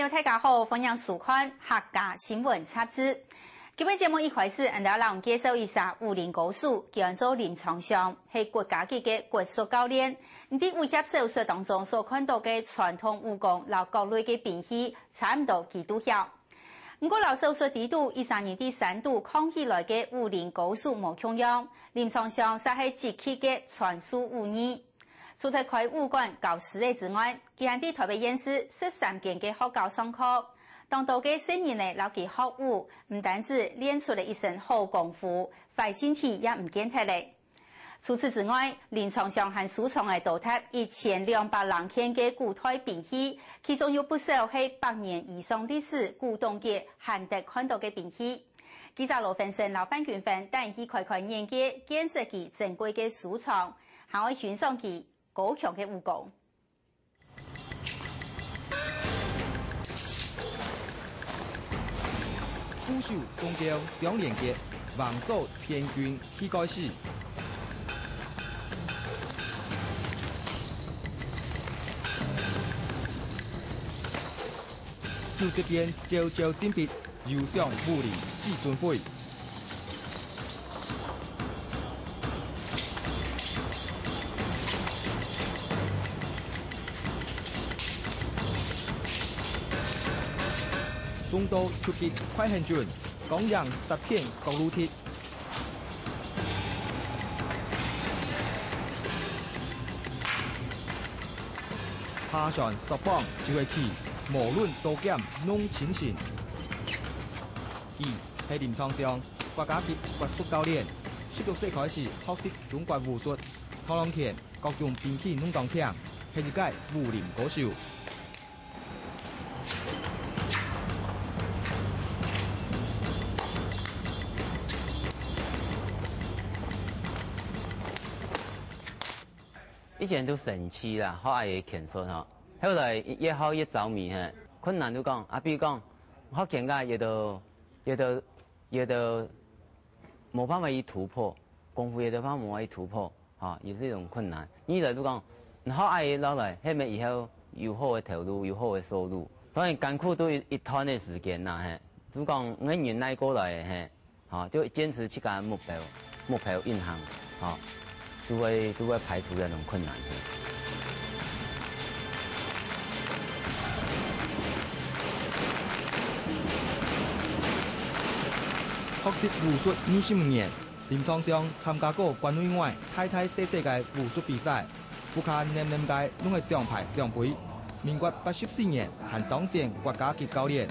友大家好，欢迎收看客家新闻插枝。今日节目一开始，让介绍一下武林高手，叫做林昌祥，是国家级的国术教练。伫武侠小说当中所看到的传统武功，和各类的兵器，差唔多佢都晓。不过老小说提到13年第3度抗起来的武林高手无穷样，林昌祥则是积极的传授武艺。除了开武馆教师的之外，佢喺台北演示13间嘅学校上课。当到嘅新人呢，老佢學武，唔單止練出了一身好功夫，快身體也唔見睇咧。除此之外，林昌祥和蘇昌嘅都睇1200人天嘅古代兵器，其中有不少係100年以上歷史古董嘅罕得看到嘅兵器。記者羅分生、老范群分帶去看看人嘅見識其珍貴嘅蘇昌，還會欣賞其高強嘅武功。虎手雙雕相連結，橫掃千軍氣蓋世。就這邊招招金筆，遊上武林至尊會。雙刀出擊快很準，講贏10片各路鐵。下船10方就會起，無論刀劍弄親情。佢係林昌祥，國家級國術教練，16歲開始學習中國武術，討論拳各種兵器弄當強，係一屆武林高手。以前都神奇啦，學藝拳術吼，後來越學越着迷嚇。困難都講，比如講學拳嘅也都冇辦法去突破，功夫也都冇辦法去突破，嚇，也是一種困難。二來都講，學藝落來，後面以後有好嘅投入，有好嘅收入。當然艱苦都一段嘅時間啦，嚇。都講我原來過來嚇，嚇就堅持自家目標引航，嚇。都會排除那種困難。學習武術25年，林昌祥參加過關內外大小嘅武術比賽，不卡年屆攏係獎牌獎杯。民國84年，還當選國家級教練。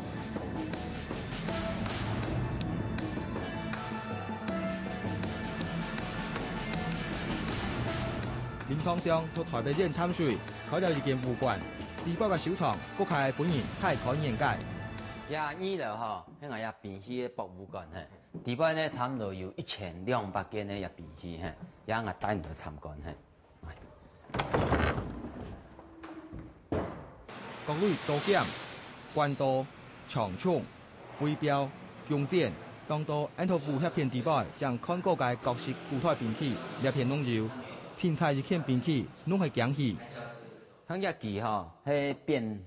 林昌祥到台北縣探水，開了一間武館，地包嘅收藏，國開本人太看眼界。2樓吼，迄個也兵器嘅博物館嘿，地包呢差唔多有1200件嘅兵器嘿，也我帶你去參觀嘿。各類刀劍、關刀、長槍、飛鏢、弓箭，當到按套武俠片地包，將看過嘅各式古代兵器列片弄入。凊彩一件兵器，攏係驚喜。像一支吼，係扁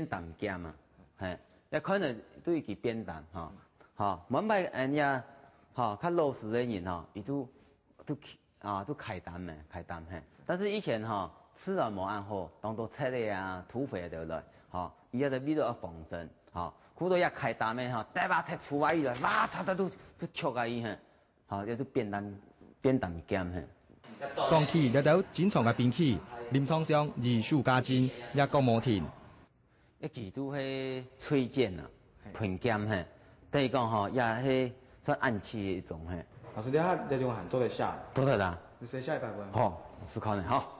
擔劍啊，係，一看到對佢扁擔吼，吼，冇擺人家吼較老實嘅人吼，伊都開擔嘅。但是以前吼，吃了冇按好，當到切的啊、土匪就來，吼，伊個就比較防身，吼，古到一開擔嘅吼，第把踢出來伊來，哇，他都戳個伊嚇，吼，亦都扁擔劍嚇。講起了到珍藏嘅兵器，林昌祥如數家珍，也講無停。一支都係吹劍啊，盤劍嘿，等於講吼，也係算暗器嘅一種嘿。老師，你睇這種行做得下？做得啦。你寫下一百分。好，思考呢，好。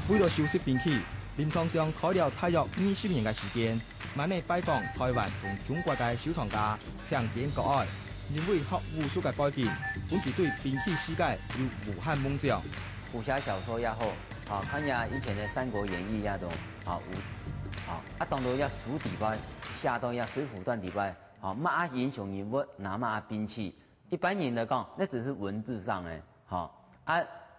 為了收拾兵器，林昌祥開了大約20年嘅時間，慢慢拜訪台灣同中國嘅收藏家，搶點國外。因為學武術嘅背景，本佢對兵器世界有無限夢想。武俠小說也好，看下以前嘅《三國演義》也都當到一書地擺，下到一水滸傳地擺，乜英雄人物，拿乜兵器，一般人嚟講，那只是文字上嘅，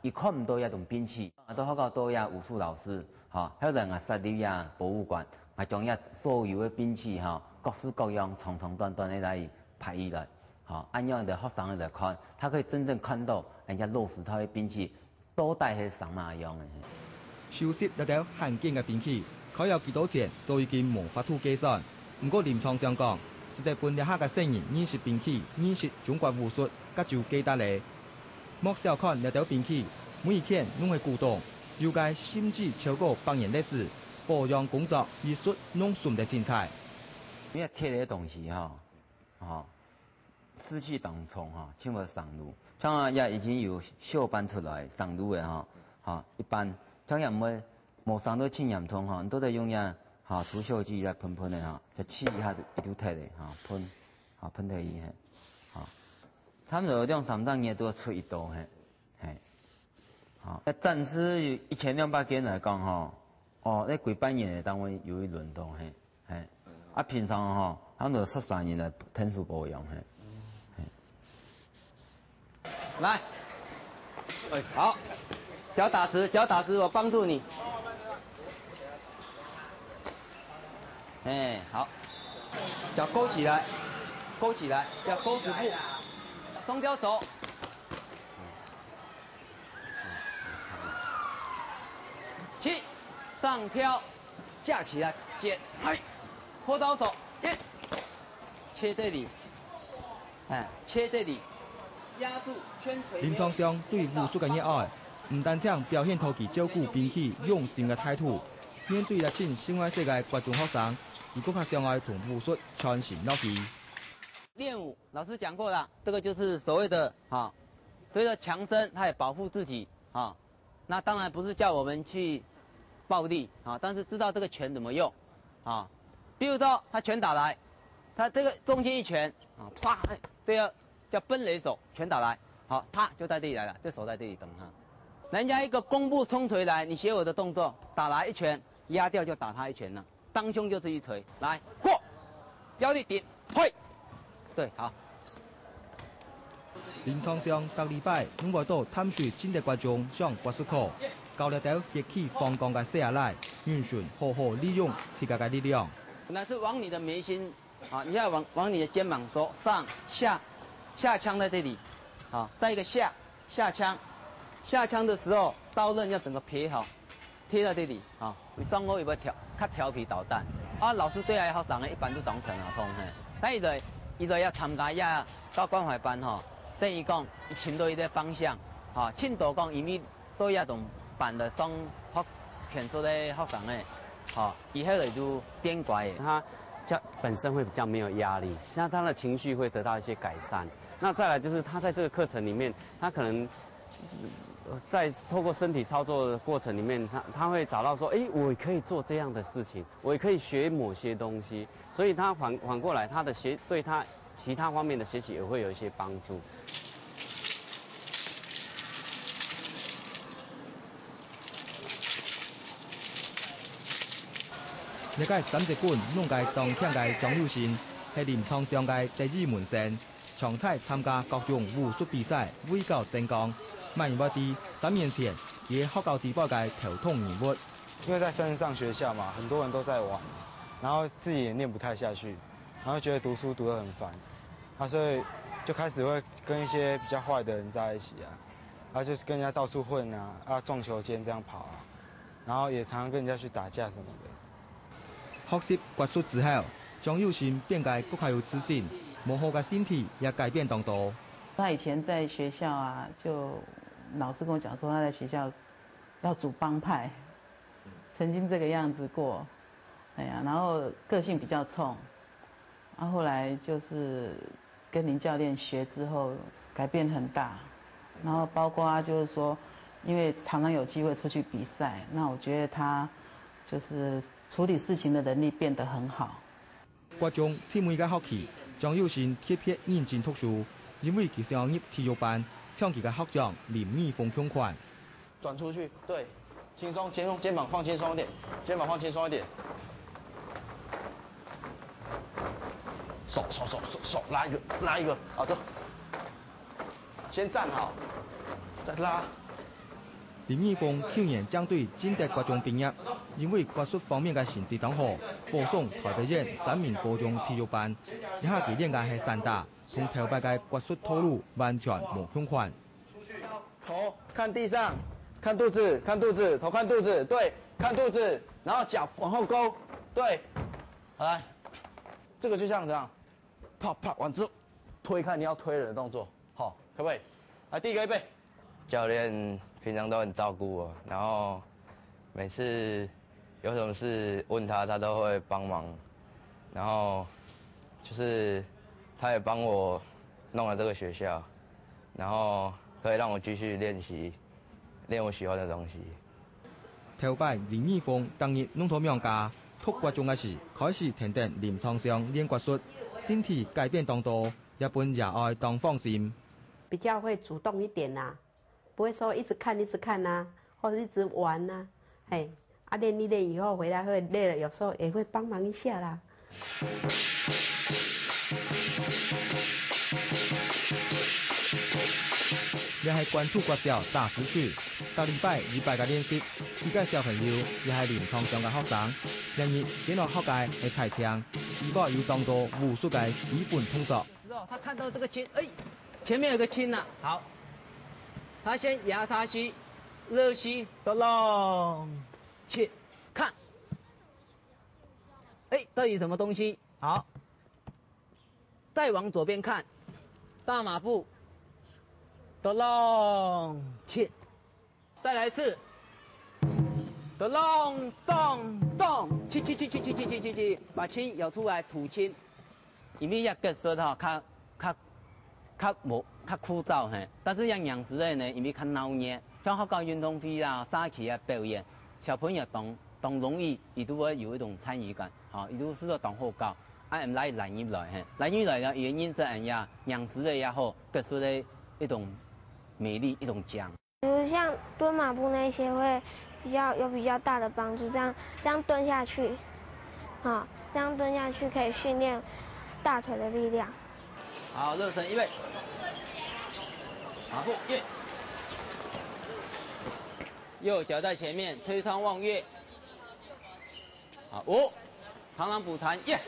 伊看唔到遐种兵器，都好到多遐武术老师，哈，还有人啊，设立遐博物馆，啊，将遐所有的兵器哈，各式各样、长长短短的来排伊来，好，按样的学生来看，他可以真正看到人家落实他的兵器，多带是什么样的。收拾一条罕见的兵器，考有几多钱，早已经无法度计算。不过临床上讲，实在分了下个圣人认识兵器、认识中国武术，甲就简单嘞。莫小看一条兵器，每一件拢会古董，有界甚至超过100年历史，保养工作、艺术拢顺得精彩。因为铁的东西哈，湿气当冲哈，请勿上路。像啊也已经有锈斑出来上路的一般像也唔会无上到清严重哈，都得用呀除锈剂来喷的就试一下一丢铁的喷退伊他们用3当年都要出一刀暂时有1200件来讲那几百年的单位有一轮动平常他们13年来天数保养来，好，脚打直，我帮助你。好，脚勾起来，脚勾直步，双脚走。起，上飘，架起来，剪，拖刀手，切这里，切这里。压住圈锤。临床上对武术的热爱，唔单止表现出其照顾兵器用心的态度。面对热情新外世界各种学生，伊更加相爱同武术传承落去。练武，老师讲过了，这个就是所谓的所谓的强身，他也保护自己那当然不是叫我们去暴力但是知道这个拳怎么用比如说他拳打来，他这个中间一拳啪，叫奔雷手，拳打来，好，他就在这里来了，这手在这里等他。人家一个弓步冲锤来，你学我的动作，打来一拳，压掉就打他一拳了，当胸就是一锤，来过，腰力顶，退，对，好。临床上，每礼拜拢会到探索新的观众上国术课，教了条激起放光的下来，运顺好好利用自家的力量。那是往你的眉心你要往你的肩膀走，上下枪在这里，带一个下枪的时候，刀刃要整个撇好，贴在这里为双方有没有调皮捣蛋老师对爱学生的一般都讲平啊通但伊就要参加呀到关怀班等于讲伊寻到伊的方向青岛讲因为都要种办的双学拳术的学生的以后就变乖的他本身会比较没有压力，实际上他的情绪会得到一些改善。那再来就是他在这个课程里面，他可能在透过身体操作的过程里面，他会找到说，我可以做这样的事情，我也可以学某些东西，所以他反过来，他的对他其他方面的学习也会有一些帮助。那个三节棍弄界当听界张友新，系临床上界第2门生，常在参加各种武术比赛，位高争光。慢不低，3年前也学校地步界头痛人物。因为在山上学校嘛，很多人都在玩，然后自己也念不太下去，然后觉得读书读得很烦，所以就开始会跟一些比较坏的人在一起然后就是跟人家到处混撞球间这样跑然后也常常跟人家去打架什么的。学习国术之后，张友新变界更加有自信，幕后的身体也改变当多。他以前在学校就老师跟我讲说，他在学校要组帮派，曾经这个样子过，然后个性比较冲，然后后来就是跟林教练学之后改变很大，然后包括就是说，因为常常有机会出去比赛，那我觉得他就是处理事情的能力变得很好。国中青梅嘅学期，张友新特别认真读书，因为佢想入体育班，向佢嘅学长林密峰向款。转出去，对，轻松，肩膀放轻松一点，肩膀放轻松一点。手，拉一个，好走。先站好，再拉，林义峰去年将对进德国中毕业，因为国术方面嘅成绩当好，保送台北县3名高中体育班，一下佢练嘅係散打，同头摆嘅国术套路完全无相关。头看地上，看肚子，看肚子，头看肚子，对，看肚子，然后脚往后勾，对，好来，这个就像这样，啪啪完之后推开你要推人的动作，好，可不可以？来，第一个预备。教练平常都很照顾我，然后每次有什么事问他，他都会帮忙，然后就是他也帮我弄了这个学校，然后可以让我继续练我喜欢的东西。头摆林义峰当日弄到苗家，读国中嘅时开始天天临床上练国术，身体改变当多，也本热爱当放心。比较会主动一点呐、不会说一直看呐、或者一直玩呐、哎，练一练以后回来会累了，有时候也会帮忙一下啦。也係關注國小大師區，到禮拜嘅練習，依家小朋友也係臨床上嘅學生，兩日見到學界係踩槍，如果要當到武術嘅基本動作。他看到這個青，哎，前面有個青啦，好，他先壓下去，熱氣得咯，切，看，哎，到底什麼東西？好，再往左邊看，大馬步。得隆切，再来一次，得隆咚咚，去，把青舀出来吐青。因为一个说吼，较枯燥嘿，但是像杨时的呢，因为较闹热，像学校运动会啦、沙旗啊表演，小朋友当容易，伊都会有一种参与感，好，伊都是说当好教，唔来懒入来嘿，懒入来的原因是人家杨时的也好，各说的一种。美丽一种奖，比如像蹲马步那些会有比较大的帮助，这样蹲下去，这样蹲下去可以训练大腿的力量。好，热身预备，马步跃，右脚在前面推窗望月，好5，螳螂捕蝉耶。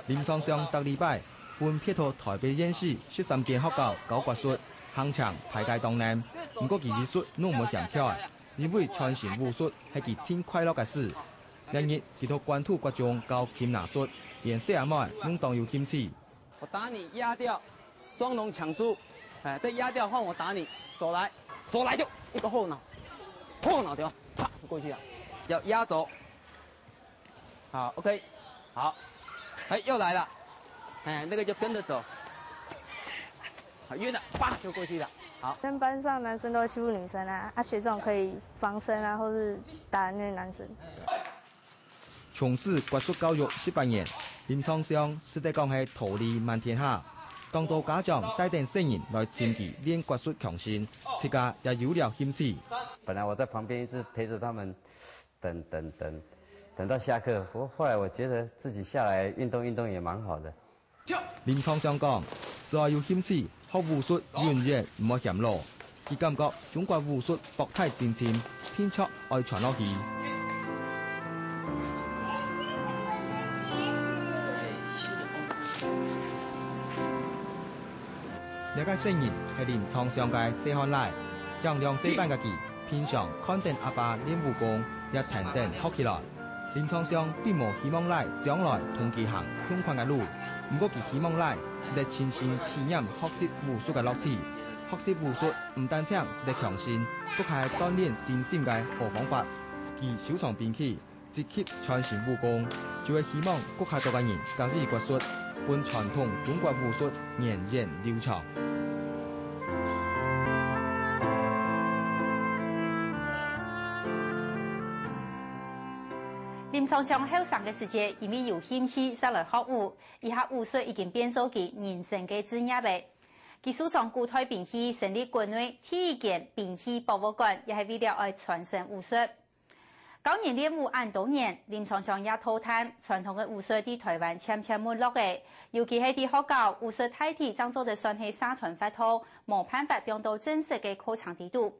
臨床上得禮拜。分撇到台北縣市13間學校教國術，行場排界當年。不過其技術弄冇嫌巧，因為傳承武術係佢真快樂嘅事。兩日佢到關注國中教擒拿術，連細阿妹弄當有興趣。我打你壓掉，雙龍搶珠，哎，再壓掉換我打你，手來就一個後腦條，啪就過去了，要壓走。好 ，OK， 好，哎，又來了。哎，那個就跟着走，好暈了，啪就過去了。好，跟班上男生都會欺負女生啊，學這種可以防身啊，或是打那個男生。從事國術教育18年，臨床上實際講係桃李滿天下。當到家長帶定成人來前期練國術強身，自家也有了興趣。本來我在旁邊一直陪着他們，等到下課。後來我覺得自己下來運動也蠻好的。臨床上講，只要有興趣學武術，遠遠唔好嫌路。佢感覺中國武術博大精深，天出愛傳落去。呢個成人係臨床上嘅細漢來，將兩歲半嘅佢平常看定阿爸練武功，也停定學起來。臨床上並無希望來將來同佢行相關嘅路，不過佢希望來是在親身體驗學習武術嘅樂趣。學習武術唔單止是在強身，都係鍛鍊身心嘅好方法。佢收藏兵器，積極傳承武功，就係希望國下多嘅人加入國術，本傳統中國武術源遠流長。臨床上後生嘅時節，因為有興趣上來學武，以下武術已經變做佢人生嘅職業嘅。佢收藏古代兵器，成立國內第一間兵器博物館，也係為了愛傳承武術。9年练武按多年，林常常也讨谈传统的武术伫台湾渐没落的，尤其係伫學校武術體體當做的算係社團法套，冇辦法變到正式嘅課程地度。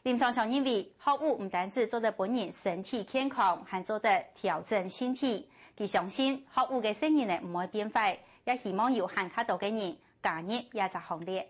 林常常認為學武唔單止做得本人身體健康，還做得調整身體。佢相信學武嘅聲音呢唔會變壞，也希望有罕較多嘅人加入呢隻行列。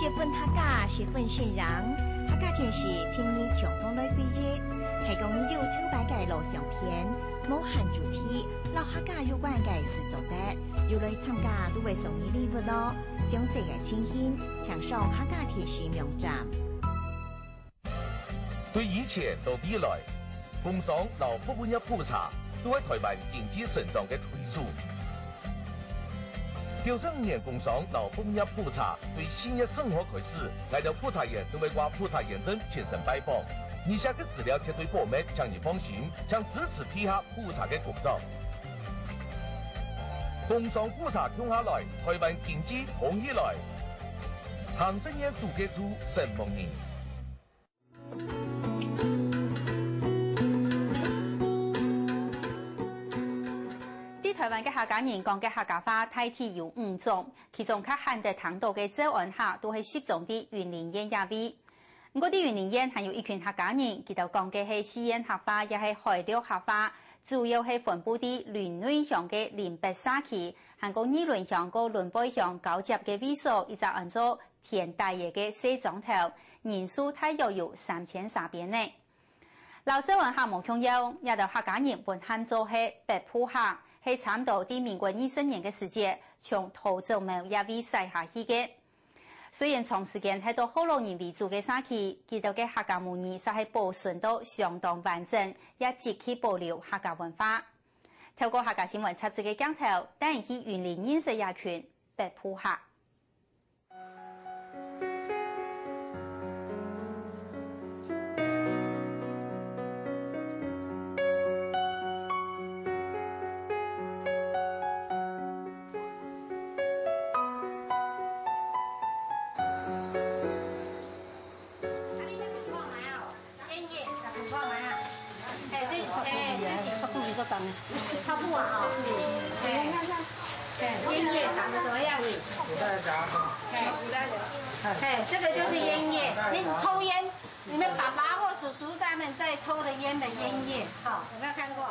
学分客家，学分信仰，客家天时今年强风来飞日，系讲有偷摆嘅路上片，冇限主题，老客家有關嘅事做得，要來參加都會送你禮物咯，詳細嘅情形，請上客家天時網站。對一切到未來，工商老福本一普查，都係台灣經濟成長嘅推數。95年工商老福一普查對新嘅生活開始，來到普查員作為我普查驗證親身拜訪，以下嘅資料絕對保密，請你放心，請支持配合普查嘅工作。工商普查向下來，台灣經濟紅起來。行政院主計處沈夢盈。台灣嘅客家人講嘅客家話大體有5種，其中較罕得聽到嘅早安客都係10種的雲林煙野味。不過啲雲林煙還有一群客家人，佢哋講嘅係西煙客話，也係海陸客話，主要係分布啲鄰內鄉嘅林北社區，還有二崙鄉個崙背鄉交接嘅位所，一直按照田大爺嘅西莊頭，人數大約有3300呢。老早安客冇強要，也就客家人本喊做係白埔客。係差唔多啲民國20年嘅時節，從土州苗也被篩下去嘅。雖然長時間喺到河洛人為主嘅社區，見到嘅客家母語實係保存到相當完整，也積極保留客家文化。透過客家新聞雜誌嘅鏡頭，帶人去雲林認識一群白埔客。差不多啊，你看看，烟叶长得什么样子？这个就是烟叶。你抽烟，你们爸爸或叔叔他们在抽的烟的烟叶，好，有没有看过？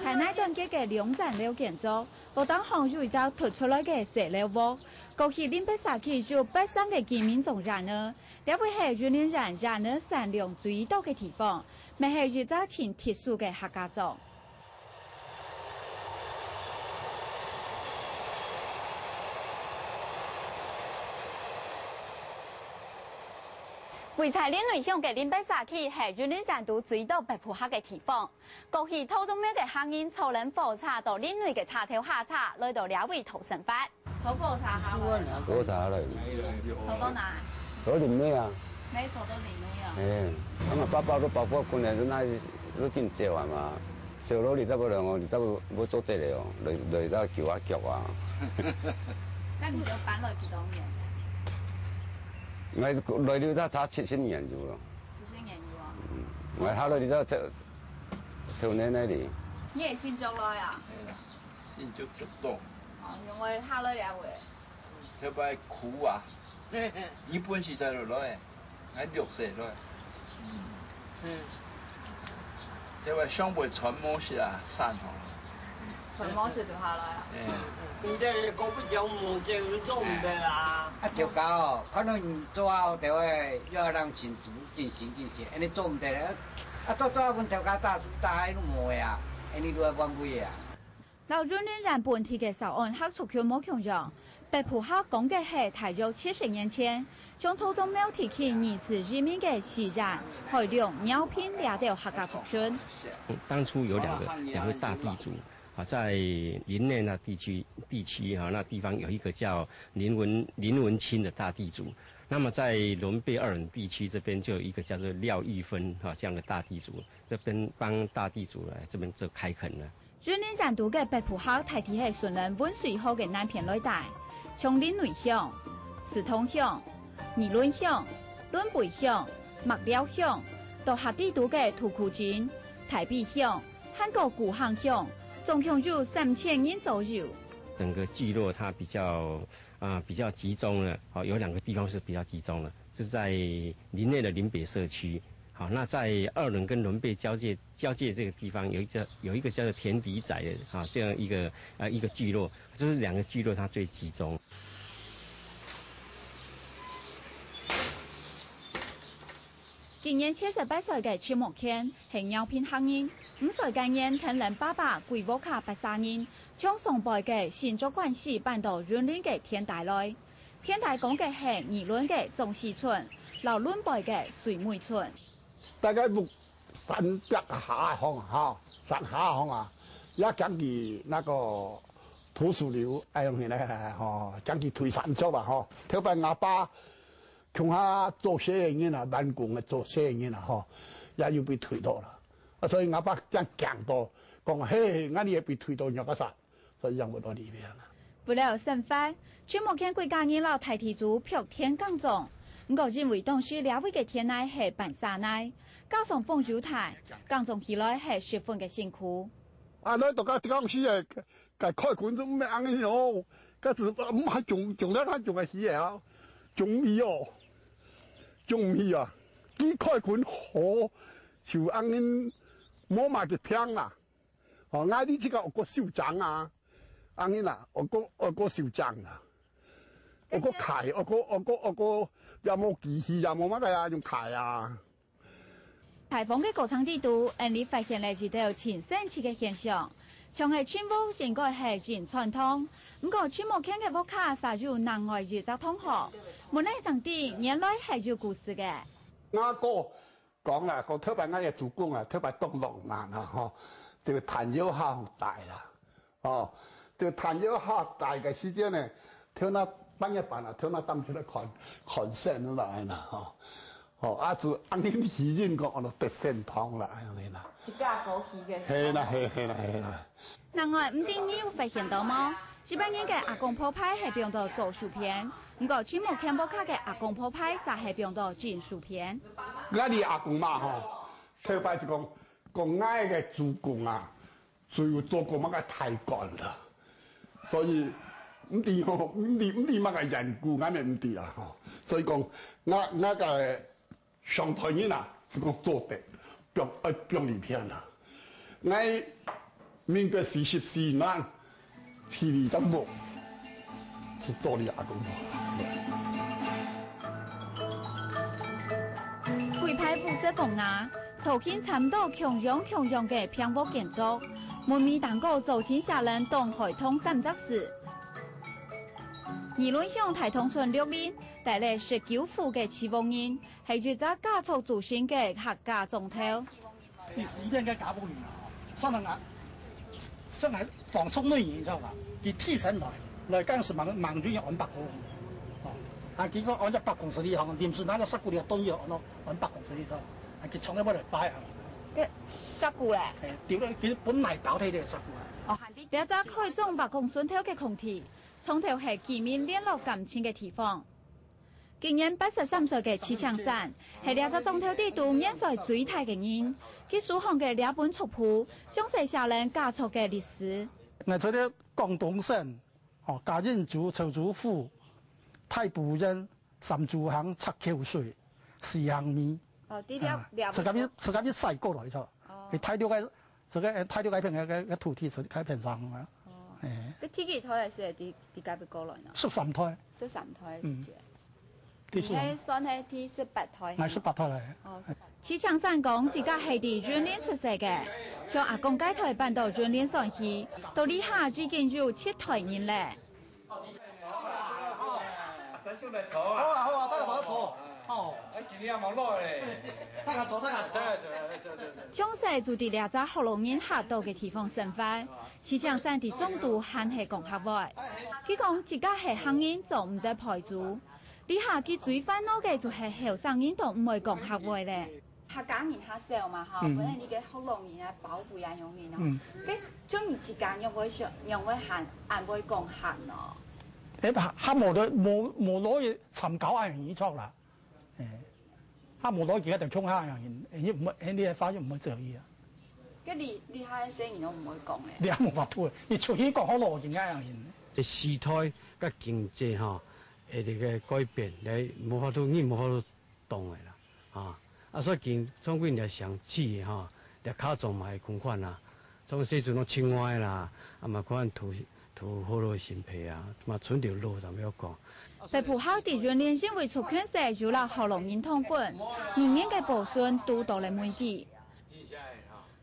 係那種嘅兩層料建築，我當行就就突出來嘅石料鍋，過去林北社區就北上嘅居民種人呢，呢會係雲林人呢產量最多嘅地方，咪係就造成特殊嘅客家種。為在林內鄉嘅林北社區係雲林人都最多白埔客嘅地方，過去土中咩嘅客人抽人火茶到林內嘅茶頭下茶，來到兩位土生法。抽火茶下來。火茶來。抽到哪？抽林內啊。沒抽到林內啊。咁啊，包都包火罐嚟，都見燒係嘛？燒到你得不兩個，你得冇做得嚟哦，嚟得叫啊叫啊。咁唔就搬來幾多年？咪來了得差70年咗咯。70年咗啊！咪下來你都少年那裡。你係新竹來啊？係啦，新竹竹東。哦，因為下來兩位。佢擺苦啊！日本時代落來，喺綠色來。佢話上輩傳播是啊，山行。存毛水就下来啊。咁即係嗰邊有冇隻都唔得啦。啊，條狗哦，可能做後就會要人進行，安尼做唔得咧。啊，做阮條狗大喺度冇呀，安尼都係枉費呀。老潤林人本地嘅受案黑族橋冇強壯，被捕後講嘅係大約70年前，將土種廟提起二次人民嘅死人，海量尿片掠到客家族群。當初有兩個大地主。在林內那地區那地方有一個叫林文清的大地主，那麼在崙背二崙地區這邊就有一個叫做廖玉芬這樣的大地主，這邊幫大地主來這邊做開墾了。潤林人都嘅被捕後提起係順人溫水後嘅南片內帶，從林內鄉、石通鄉、二崙鄉、崙背鄉、麥寮鄉到下地都嘅土庫鎮、台北鄉、韓國古巷鄉。總共有3000人左右。整個聚落它比較集中了，好，有兩個地方是比較集中的，就是在林內的林北社區。好，那在二崙跟崙背交界這個地方有一個叫做田底仔的這樣一個聚落，就是兩個聚落它最集中。今年78歲嘅邱木謙係尿片黑人，5歲間年聽人爸爸規劃卡83年，將上輩嘅新竹關係搬到潤林嘅天台內。天台講嘅係二崙嘅中西村，老崙輩嘅水梅村。大概木山壁下方哈，山下方啊，也講起那個土石流，用起來吼，講起推山竹啊吼，特別阿爸。從下做些人啊，辦公嘅做些人啊，嗬，也要被推倒啦。啊，所以阿爸真強到講，嘿，我哋也被推到入個山，所以讓我到呢邊啦。不料審法，專門見國家二老大地主朴天剛中，唔過認為當時兩位嘅天內係半沙內，加上風雨大，剛中起來係十分嘅辛苦。啊，你度家當時誒，個開墾都咩硬嘅哦，個字唔係仲咧，仲係起啊，仲易哦。中意啊！幾開墾好，就安尼冇買嘅平啦。哦，嗌你這個我個小長啊，安尼啦，我個小長啊，我個凱，我個有冇機器，有冇乜嘅啊？用凱啊。台風嘅高倉地圖，人哋發現了一條前生氣嘅現象，像係村屋應該係人傳統，不過村木坑嘅屋卡實有南外預則通河。冇呢種地，原來係有故事嘅。阿哥講啦，個特別我嘅主公啊，特別東浪南啊，嗬，這個彈藥好大啦，哦，這個彈藥好大嘅時間呢，跳那半夜班啊，跳那當出來看線來啦，嗬，哦，啊就安尼起人講我都得線通啦，安尼啦。一架高起嘅。係啦，係啦。另外，唔定你有發現到嗎？日本人嘅阿公鋪派係用到做薯片，不過村木坑屋卡嘅阿公鋪派實係用到剪薯片。我哋阿公嘛吼，特別是講愛嘅主公啊，最有做過乜嘅太乾啦，所以唔啲吼，唔啲乜嘅緣故，我哋唔啲啦吼，所以講我嘅上台人啊，就講做得表裏片啦，我民國44年。體力都冇，是做你阿公。規派膚色風雅，重慶差唔多強樣嘅平屋建築，門面蛋糕做錢下人當海通三則事。二崙鄉大同村6年，帶來19戶嘅起房人，係住在家族組成嘅客家總頭。第10年嘅家務員啊，上到眼。上海放鬆的人，知道吧？佢替身來講是忙住要按8個，哦，啊，佢說按100公司里行，臨時拿咗10個里都要按8公司里頭，啊，佢從來冇嚟擺啊。嘅10個咧？係，掉咗佢本來倒退嘅10個。哦，第一隻開種8公孫頭嘅空地，從頭係見面聯絡感情嘅地方。今年83歲嘅齊強山係兩隻總頭地圖面上最大嘅人，佢書行嘅兩本族譜，詳細寫人家族嘅歷史。我做啲廣東省，哦，家人族、曹族府、太埔人、三族行、七口水、四行米。哦，呢啲自己細過來咗，你睇到嘅这个态度改变个土地是改变上啊。哎，个天气台是伫改变过来呢？13台。13台是这。第四。迄算係第18台。係18台嚟。哦。徐强山讲自家係伫云林出世嘅，將阿公介台搬到云林上去，到呢下已經有7台人咧。好啊好啊，大家坐坐。哦，今年也忙落嘞。大家坐。將細就伫兩隻福隆人下島嘅地方生活，徐強山伫總督還係講客話。佢講自家係漢人就唔得排除，呢下佢最煩惱嘅就係後生人都唔會講客話咧。客家人較少嘛，嚇，本來你嘅福隆人啊保護也用人咯。佢將你自家用會喊，還會講客咯。誒，佢冇攞嘢尋搞亞人出啦。他冇攞幾一條衝下人，唔會喺呢啲花園唔會做嘢啊。咁你喺聲言都唔會講咧。你冇法度，你出去講好羅型亞人。嘅時代嘅經濟嚇，誒啲嘅改變，你冇法度，你冇法度動嘅啦，啊，所以總歸你上次嚇，你卡種埋款款啦，從細陣攏青蛙啦，啊嘛款土好多新皮啊，嘛存條路就冇有講。北埔校地原連因為出圈社就啦福隆人通款，年年嘅保孫都到嚟滿記。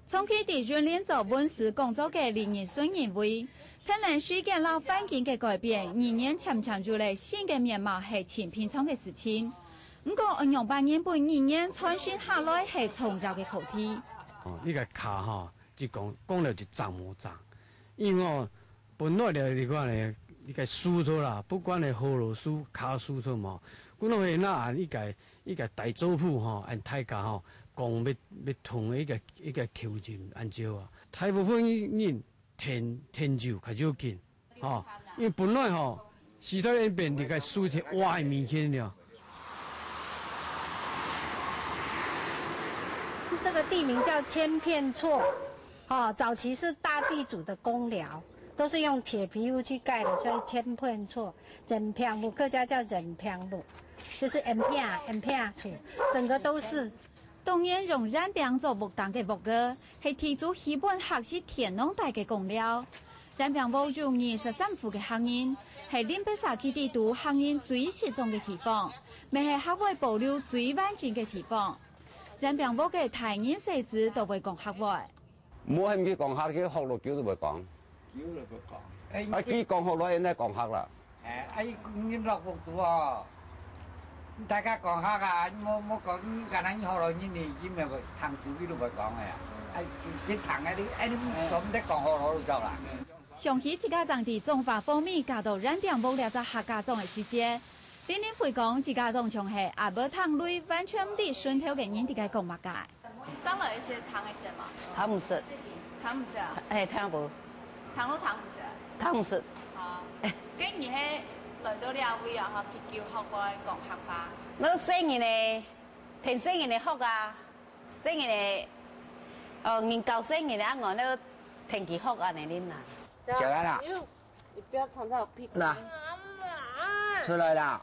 從佢地原連做本事工作嘅連年孫認為，睇能事件老環境嘅改變，年年常常就嚟新嘅面貌係前平常嘅事情。不過按用8年半年年創新下來係重要嘅課題。哦，呢個卡哈，即講了就漲冇漲，因為本來嚟講咧。你個輸咗啦，不管係河路輸、卡輸咗嘛，嗰度係那呢個大祖父吼，按大家吼講要同一個條件按照啊，大部分人天就較少見，吼，因為本來吼時代演變，你個輸係外面去了。這個地名叫千片厝，早期是大地主的公寮。都是用鐵皮屋去蓋的，所以千片厝、人片屋，客家叫人片屋，就是人片厝，整個都是。當年用染餅做木檔嘅木個，係提出基本學習田農大嘅工料。染餅屋用23戶嘅行人，係林北沙基地度行人最集中嘅地方，咪係學會保留最完整嘅地方。染餅屋嘅台人細子都會講客話。冇係唔記講客嘅，學路叫都會講。啊！佢講學來，呢講客啦。你落木度啊！大家講客啊，冇講，簡單學來你咪會行住呢度會講嘅呀。你行嗰啲，你做唔得講學來就走啦。上起自家種地種法方面，搞到染餅屋了只客家種嘅世界。林林會講自家種從係阿伯糖類完全唔啲順頭嘅人哋嘅講物界。長來一些糖嘅什麼？糖唔食。糖唔食啊？誒，糖無。糖都糖唔食。糖唔食。哦。竟然係來到呢位啊，嗬，結叫學過講客吧。我生人哋，聽生人哋學啊，生人哋，研究生人哋啊，我都聽佢學啊，你哋啊。小安啦。你不要藏在我屁股。嗱，出來啦。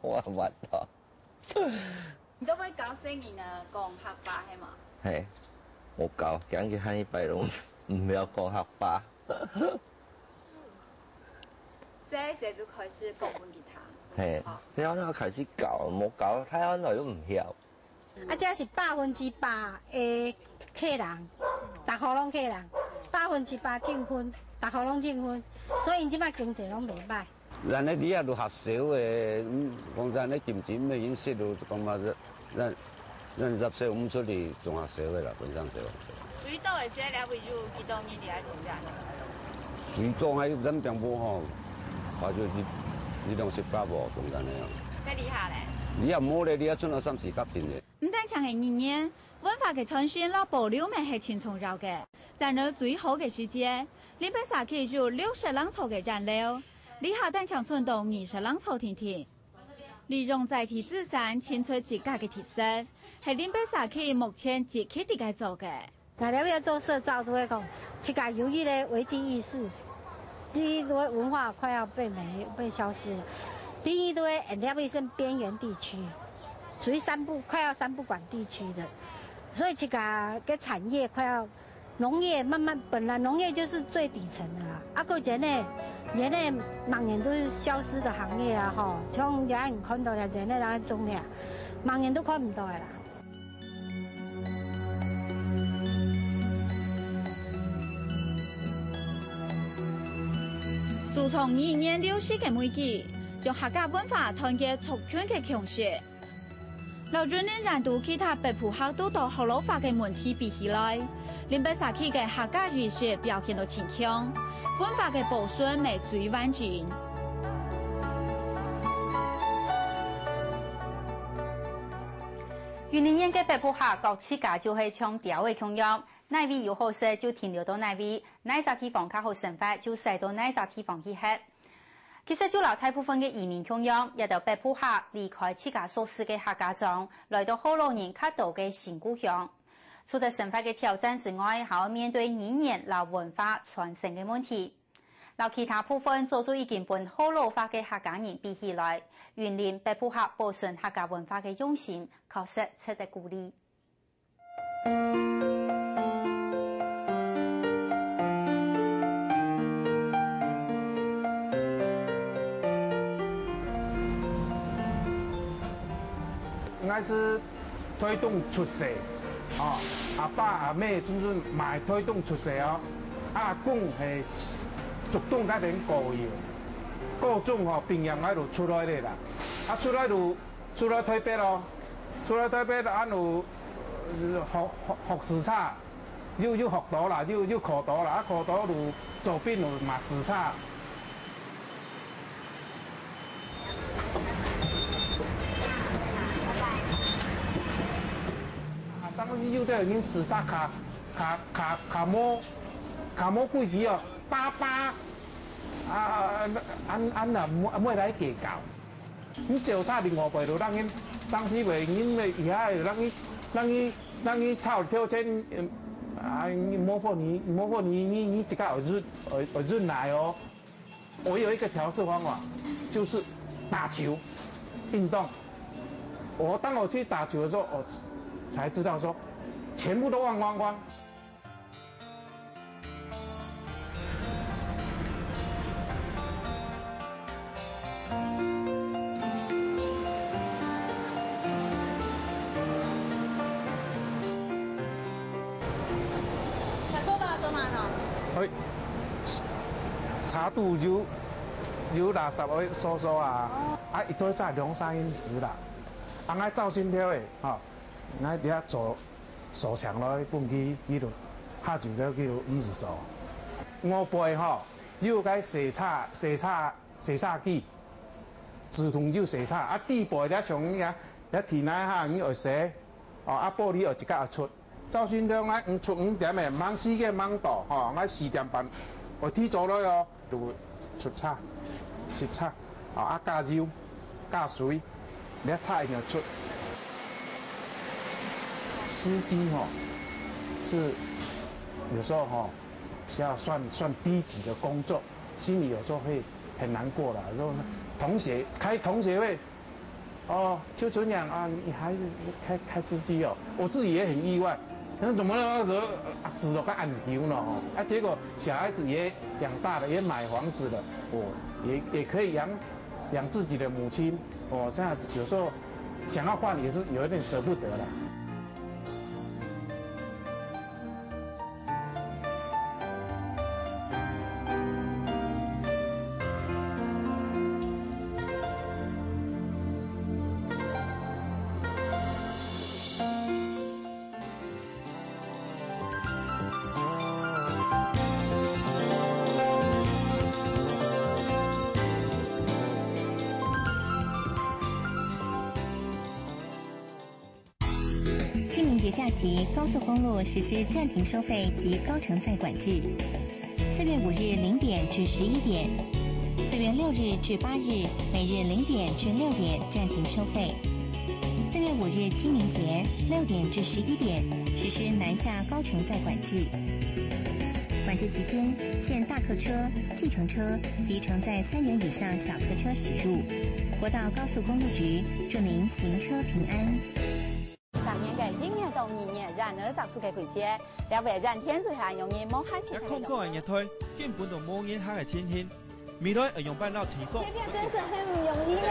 我唔得。你都會教生人啊講客吧係嘛？係，我教，講佢喺白龍。唔要講客吧。這時就開始講本吉他。係，你啱啱開始教，冇教，睇下來都唔曉。啊，這是100%的客人，大家攏客人，100%證婚，大家攏證婚，所以即擺經濟攏袂歹。咱咧啲啊都學少嘅，講真咧漸漸嘅認識到講話咱14、15歲嚟仲學少嘅啦，本身少。最多嘅些了，為就幾多年嚟係點樣呢？最多喺染餅鋪吼，或者你當18喎，講真咧。再厲害咧！你又冇咧，你一出到3、4級tiền嘅。唔單淨係年文化嘅創新啦，保留咪係前重要嘅。然而最好嘅時節，林北沙區就60啷草嘅染料，呢下單場村到20啷草田田，利用在地自然清出自家嘅特色，係林北沙區目前自己啲嘅做嘅。嗱，了要做社造都會講，自家有意的危機意識，第一個文化快要被消失了，第一都會了衛生邊緣地區，屬於快要三不管地區的，所以这个产业快要农业慢慢，本来农业就是最底层的啦。啊，个人呢盲人都消失的行业啊，吼，像有人看到了人呢，然后种了，盲人都看唔到的啦。自从2年流失的媒介，将客家文化团结促圈的强势。老人人难度其他北部客都到河路化的问题比起来，林北社区的客家语学表现到强强，文化的保存未最完整。云林县的北部客各起家就是从调的供养，哪位有好食就停留到哪位，哪个地方较好生活就使到哪个地方去吃。其实，就老大部分的移民供养，也到北部客离开自家所属的客家庄，来到好多人较多的新故乡。除了生活的挑战之外，还要面对语言和文化传承的问题。老其他部分做出已经本好老化的客家人比起来，云林北部客保存客家文化的用心，确实值得鼓励。应该是推动出世，哦，阿爸阿妹就是买推动出世哦，阿公系主动甲恁教育，各种吼平阳喺度出来咧啦，啊出来推北咯，出来推北啊有学时差，又学到啦，又考到啦，啊考到有左边有嘛时差。上次又在恁时差卡摸几期哦，88安啊每来计较，恁就差2-5倍就让恁张思维恁的以下让伊操挑战啊模仿你一个耳润来哦。我有一个调试方法，就是打球运动。当我去打球的时候，我才知道说，全部都忘光光。茶度有垃圾位收收啊，啊一堆在2-3英尺啦，啊爱照心跳的吼，那你啊手长咯，本去度下就了去度50数，5倍吼，又该洗叉机，自动就洗叉，啊底部咧从遐体内哈，你会洗，哦啊玻璃有一格出，照心跳爱出5点的，忙4个忙度吼，爱4点半，我踢走了哟。就出叉，切叉，啊加油，加水，你一叉一定要出。司机哈是有时候哈是要算低级的工作，心里有时候会很难过了。然后开同学会，哦，邱纯阳啊，你还是开司机哦，我自己也很意外。那怎么那时候死了个按牛呢？啊，结果小孩子也养大了，也买房子了，也可以养自己的母亲。这样子有时候想要换也是有一点舍不得了。假期高速公路实施暂停收费及高乘载管制。4月5日0点至11点，4月6日至8日每日0点至6点暂停收费。4月5日清明节6点至11点实施南下高乘载管制。管制期间，限大客车、计程车及承载3人以上小客车驶入。国道高速公路局祝您行车平安。今年嘅1月到2月，染呢杂数嘅季节，了为染天最下容易冒汗。一空空嘅热推，根本就冇影響嘅情形。未來會用翻到提供。這邊真是很唔容易咧，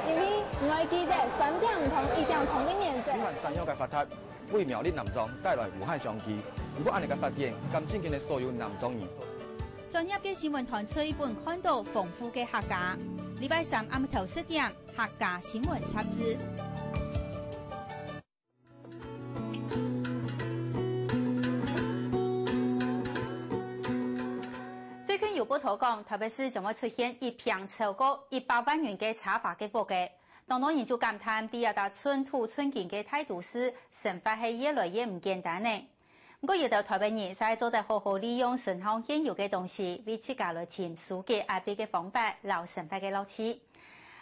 因為唔係記得3點唔同，1點同嘅面積。你看山藥嘅發達，為苗栗南莊帶來無害商機。如果按你嘅發展，咁正經嘅所有南莊人。上日嘅新聞台出本看到豐富嘅客家，禮拜三暗頭7點，客家新聞雜誌。最近有報道講，台北市將會出現一片超過100萬元嘅茶花嘅貨嘅，當然就感嘆第二大寸土寸金嘅態度是生活係越來越唔簡單呢。不過有到台北人使做得好好利用順行現有嘅東西，為自家來潛疏解壓迫嘅方法，留生活嘅樂趣。接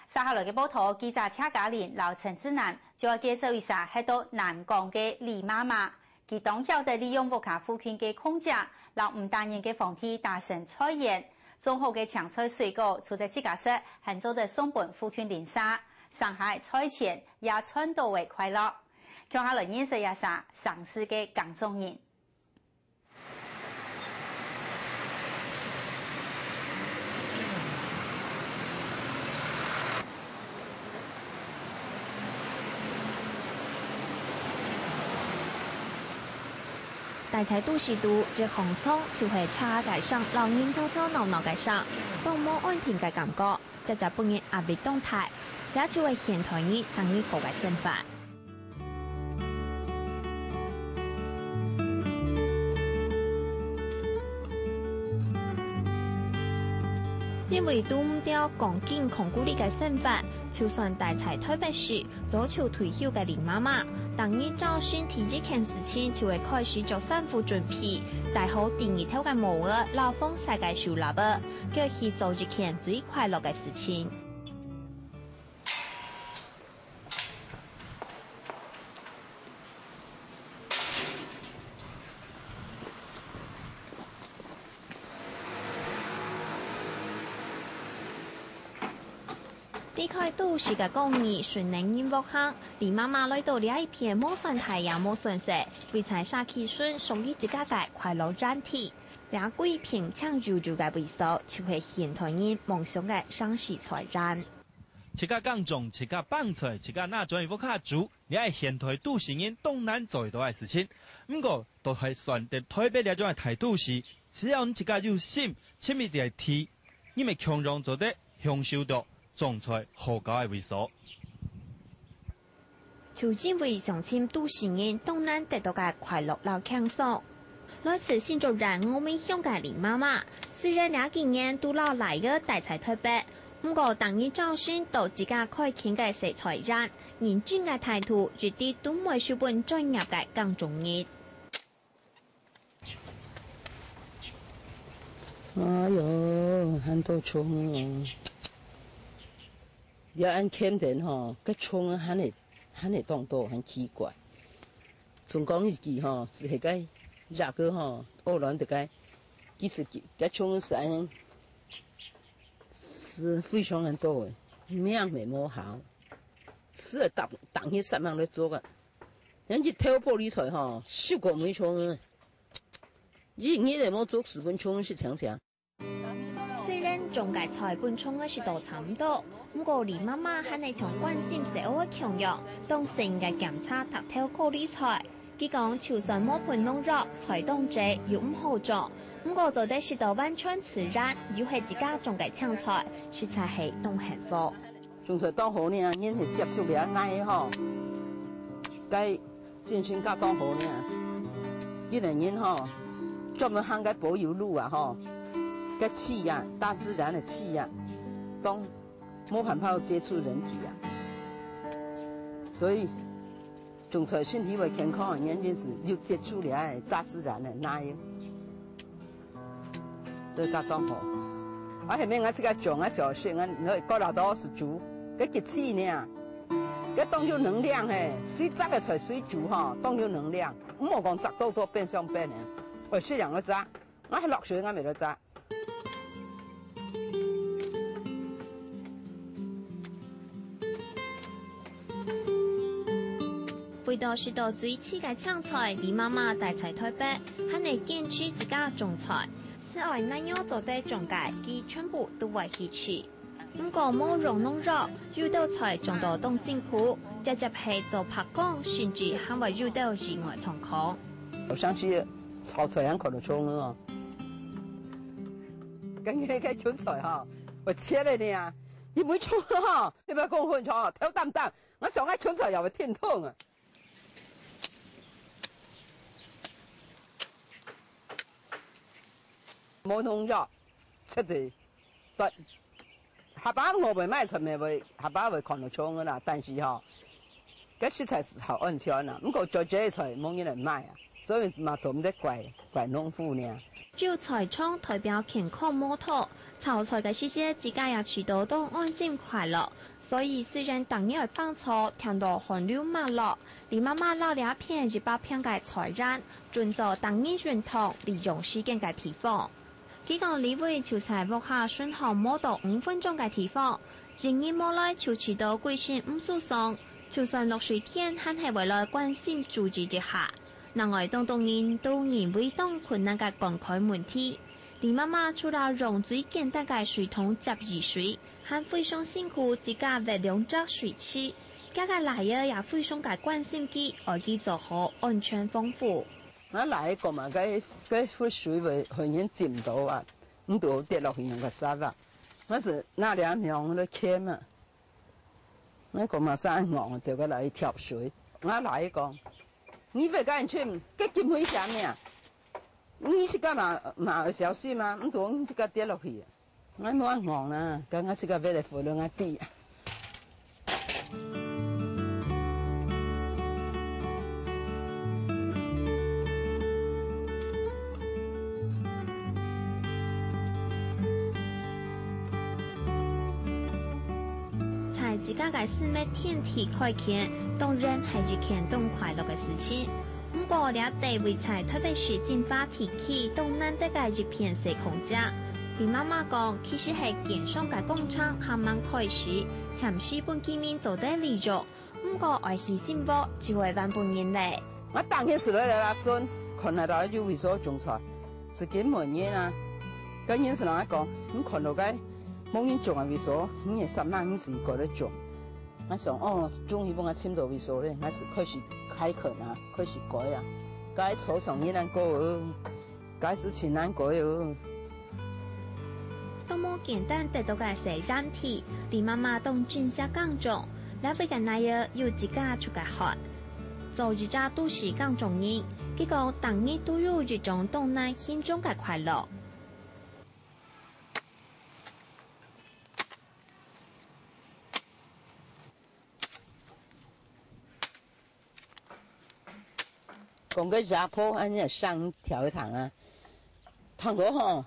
下來嘅報道，記者車嘉玲、劉陳志南就要介紹一下喺到南港嘅李媽媽，佢當曉得利用屋企附近嘅空間，讓唔單人嘅房地打成菜園，種好嘅青菜水果，除咗自家食，還做得送本附近鄰舍，上海菜錢也傳到為快樂。向下來認識一下城市嘅港中人。大菜都市度，這紅蔥就係茶街上老人吵吵鬧鬧嘅上，當冇安定嘅感覺，這就本人壓力動態，也就係現代人等於個嘅生活。因為都唔掉講緊窮古里嘅生活，就算大菜推白時，早就退休嘅林媽媽，當日早先提這件事情就會開始做三副準備，帶好第二條嘅模額，老風世界受辣噃，叫佢做一件最快樂嘅事情。離開都市嘅公寓，順寧音樂巷，李媽媽來到呢一片冇算太陽冇算色，為採沙溪筍屬於自家嘅快樂專題。兩貴平昌悠悠嘅味道，就係現代人夢想嘅上市菜單。自家耕種，自家幫菜，自家那種屋卡煮，你係現代都市人東南做到嘅事情。不過，都係選擇台北呢種嘅大都市，只要你自家有心，親密地提，你咪強壯做得享受到。種菜好搞嘅味道，就因為上千都市人東南得到嘅快樂老輕鬆。來自新竹人我們香港林媽媽，雖然兩幾年都老來嘅大菜台北，不過當日早先到自家開墾嘅食材欄，認真嘅態度，絕對都唔係書本專業嘅更重要。哎呦，很多蟲啊！要按캠den吼，個蟲啊，很會動到，很奇怪。從講一句吼，是係個熱個吼，偶然的個，其實個蟲是非常很多的，命沒冇好，是啊，當起什麼來做個，人家挑玻璃菜吼，十個沒蟲啊，你嚟冇做10分鐘是強強。雖然種芥菜本沖嘅時度差唔多，不過李媽媽喺你從關心食物嘅強弱，當成嘅檢查特挑高麗菜。佢講就算冇盤弄肉，菜當者又唔好做，不過做得時度完全自然，又係自家種嘅青菜，實在係當幸福。種菜當好呢，人係接受了愛吼，該真心甲當好呢，啲人吼專門行個保佑路啊吼。個氣呀，大自然的氣呀，都冇辦法接觸人體呀，所以種菜身體會健康，人就是要接觸了大自然的那樣，所以甲當好。我後面我這個種啊小樹，我過了都是煮，個氣呢，個當有能量嘿，水炸個菜水煮哈，當有能量，唔好講炸到變相變呢，我是兩個炸，我係落水我未得炸。為到是到最次嘅青菜，李妈妈带菜台北，还嚟坚持自家种菜，室外那样做得种介，佢全部都会去吃。不过冇容弄肉，遇到菜种到东辛苦，直接系做拍工，甚至还会遇到意外状况。我上去炒菜可能冲了，跟那个芹菜哈，我切了你啊，你唔会冲哈，你不要讲混炒，挑担担，我上个芹菜又会天痛啊。冇弄肉，切地，但下巴我袂买出面会，下巴会看到冲个啦，但是哈，搿食材是好安全啦，不过做这菜冇人来买啊。所以嘛，做唔得怪农夫呢。招菜窗代表健康摩托，炒菜嘅時節自家也吃到都安心快樂。所以雖然當日去幫錯，聽到寒流馬落，李媽媽撈兩片200片嘅菜瓤，盡做當日傳統利用時間嘅地方。佢講李會就在屋下順行摸到5分鐘嘅地方，仍然冇來就吃到貴先唔疏鬆，就算落水天，還係為了關心住址之下。另外，當然都認為當困難嘅公開問題，李媽媽除了用最簡單嘅水桶接熱水，還非常辛苦自家為兩隻水池，家嘅來兒也非常嘅關心佢，愛佢做好安全豐富。我來個嘛，嗰水會人接唔到啊，唔到跌落去人個沙啊，我是那2秒都欠嘛，我個嘛3行就個來跳水，我來個。你別趕緊去，佢點會下面啊？你是幹嘛會小心嘛？唔到你這個跌落去，我冇忙啦，剛剛是個為了扶兩個地。在自家嘅4月天氣開見，當然係一件動快樂嘅事情。不過，呢地位在特別是進化天氣都難得嘅一片細空間。李媽媽講，其實係建商嘅工廠慢慢開始，暫時本見面做得利用。不過，愛惜進步就會萬半年嚟。我當天是來啦孫，看得到有為所種菜，是幾門年啊？今年是哪一個？你看到嘅？冇人種啊，為所你係10萬時過得種。我想哦，終於幫我簽到為所咧，我是開始開墾啊，開始改啊，改草場也難過哦，改事情難過哦。都冇簡單得到嘅係軟體，李媽媽都專責耕種，兩位嘅奶兒要自家出嘅學，做一隻都市耕種人，結果當日都有一種東南輕鬆嘅快樂。講個壓坡，安尼上調一堂啊，堂哥吼，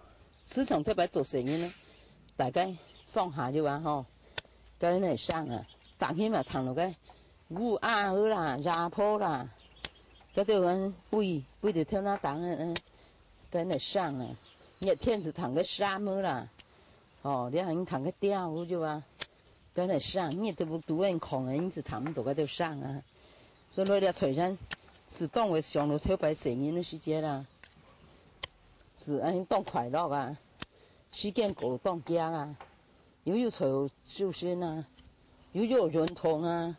市場特別做生意呢，大概上下就話吼，跟嚟上啊，當起嘛堂落個烏鴉啦、壓坡啦，嗰啲人背住跳那當啊，跟嚟上啊，日天是堂個沙漠啦，哦，你係堂個釣就話，跟嚟上，你都不人狂啊，你是堂唔到個就上啊，所以攞啲財產。是當為上路特別生意的時間啦，是安當快樂啊，時間過當家啊，又有財修身啊，又有認同啊。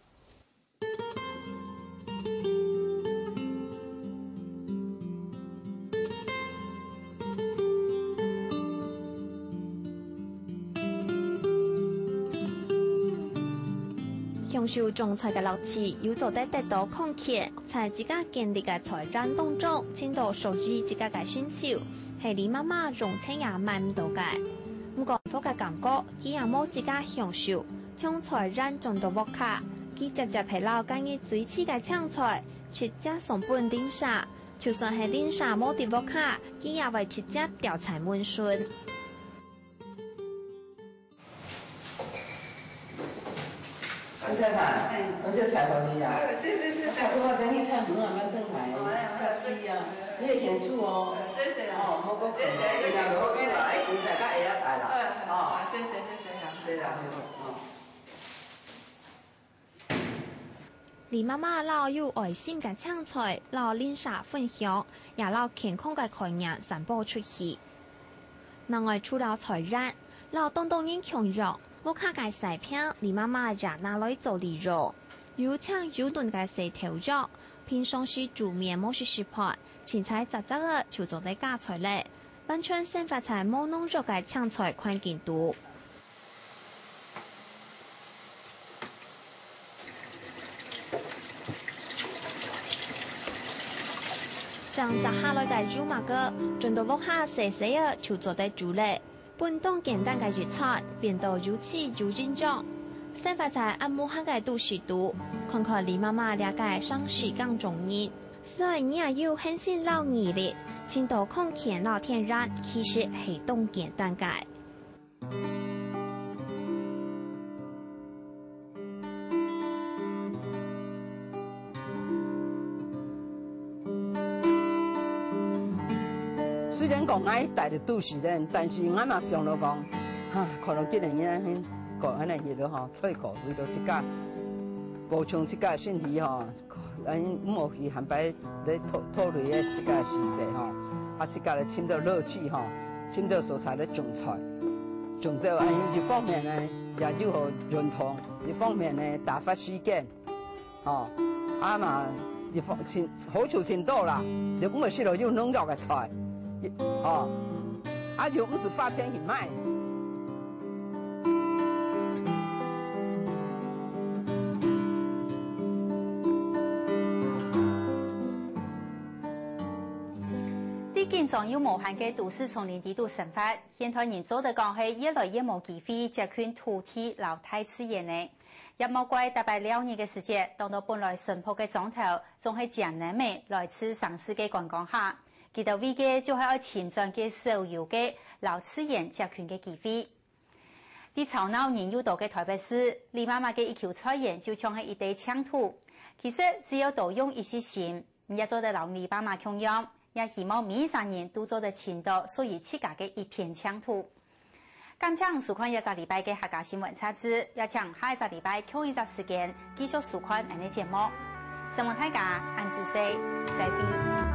享受種菜嘅樂趣，有做得到空隙，在自家建立嘅菜畚當中，聽到屬於自家嘅選手，係李媽媽用錢也買唔到嘅。不過福嘅感覺，佢也冇自家享受，將菜畚種到屋卡，佢直接係撈緊嘅最次嘅青菜，直接送本領沙，就算係領沙冇啲屋卡，佢也會直接調菜滿順。太太，我這菜好你呀。是。菜多將你菜很慢慢等來，較急呀。你也嫌煮哦。是。哦，冇個。你呀，攞出來，你菜加下菜啦。哦。是。對啦，哦。李妈妈老有爱心嘅青菜，老练啥分享，也老健康嘅概念散播出去。另外除了菜染，老东东人強弱，我卡嘅細片，李媽媽也拿來做例肉，有請有燉嘅細條肉，平常時煮麵冇是食盤，青菜雜雜嘅就做啲加菜咧，完全生發菜冇弄肉嘅青菜寬勁度。將摘下來嘅肉麻嘅，轉到鑊下細細嘅就做啲煮咧。本當簡單嘅熱菜變到如此如正宗，生發在按摩下嘅都市度，看看李媽媽了解上市更重要，所以你也要很辛勞毅力，青島空前老天然，其實係動簡單嘅。虽然讲爱带着都市人，但是我若想到讲，可能今年呢，个安尼热吼，菜果为了自家补充自家身体吼，冇去含摆咧讨论的自家食食吼，自家咧寻到乐趣吼，寻到蔬菜咧种菜，种到一方面呢也就好认同，一方面呢打发时间，嘛好处程度啦，就唔係食到要弄肉嘅菜。就不是花錢去買。啲建造有無限嘅都市叢林地度生活，現代人做得講係越來越冇機會接近土地老大自然嘅。也冇怪大概2年嘅時間，當到本來淳樸嘅狀態，仲係將南美來自城市嘅觀光客。佢哋為嘅就係要前進嘅所有嘅老自然集權嘅機會。啲吵鬧人有多嘅台北市，李媽媽嘅一口菜園就像係一地疆土。其實只要多用一些心，也做得老李媽媽同樣，也希望每3年都做得前到屬於自家嘅一片疆土。感謝收看一個禮拜嘅客家新聞冊子，也請下一個禮拜同一個時間繼續收看我哋節目。新聞大家，安子西，再會。